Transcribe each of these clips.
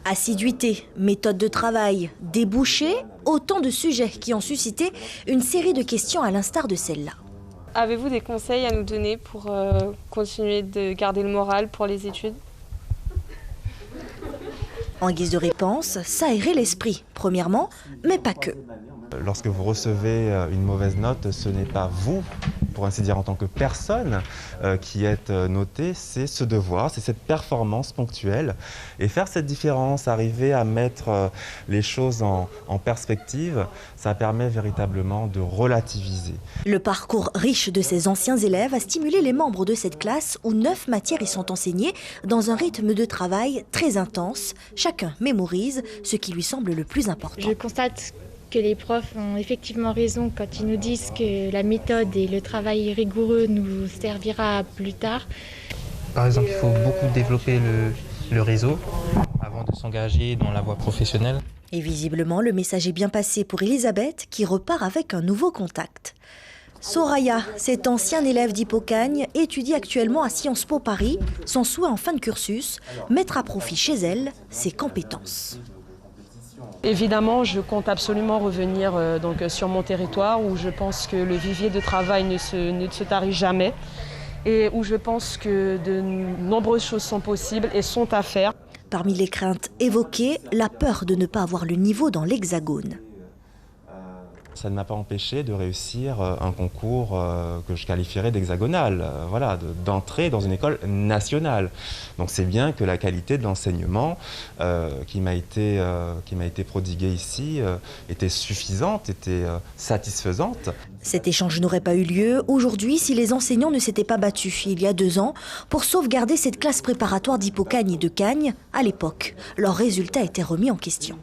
Assiduité, méthode de travail, débouchés, autant de sujets qui ont suscité une série de questions à l'instar de celle-là. Avez-vous des conseils à nous donner pour continuer de garder le moral pour les études ? En guise de réponse, s'aérer l'esprit, premièrement, mais pas que. Lorsque vous recevez une mauvaise note, ce n'est pas vous, pour ainsi dire en tant que personne, qui êtes noté, c'est ce devoir, c'est cette performance ponctuelle. Et faire cette différence, arriver à mettre les choses en perspective, ça permet véritablement de relativiser. Le parcours riche de ces anciens élèves a stimulé les membres de cette classe où 9 matières y sont enseignées dans un rythme de travail très intense. Chacun mémorise ce qui lui semble le plus important. Je constate que les profs ont effectivement raison quand ils nous disent que la méthode et le travail rigoureux nous servira plus tard. Par exemple, il faut beaucoup développer le réseau avant de s'engager dans la voie professionnelle. Et visiblement, le message est bien passé pour Elisabeth qui repart avec un nouveau contact. Soraya, cet ancien élève d'Hippocagne, étudie actuellement à Sciences Po Paris. Son souhait en fin de cursus, mettre à profit chez elle ses compétences. Évidemment, je compte absolument revenir sur mon territoire où je pense que le vivier de travail ne se tarit jamais et où je pense que de nombreuses choses sont possibles et sont à faire. Parmi les craintes évoquées, la peur de ne pas avoir le niveau dans l'Hexagone. Ça ne m'a pas empêché de réussir un concours que je qualifierais d'hexagonal, d'entrer dans une école nationale. Donc c'est bien que la qualité de l'enseignement qui m'a été prodiguée ici était suffisante, était satisfaisante. Cet échange n'aurait pas eu lieu aujourd'hui si les enseignants ne s'étaient pas battus il y a 2 ans pour sauvegarder cette classe préparatoire d'Hippocagne et de Cagnes. À l'époque, leurs résultats étaient remis en question.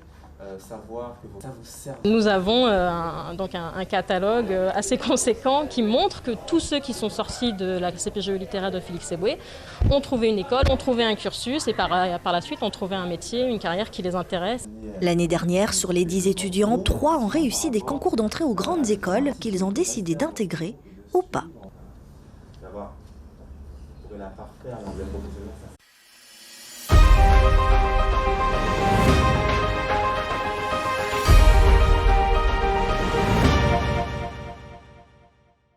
Nous avons un catalogue assez conséquent qui montre que tous ceux qui sont sortis de la CPGE littéraire de Félix Éboué ont trouvé une école, ont trouvé un cursus et par la suite ont trouvé un métier, une carrière qui les intéresse. L'année dernière, sur les 10 étudiants, 3 ont réussi des concours d'entrée aux grandes écoles qu'ils ont décidé d'intégrer ou pas.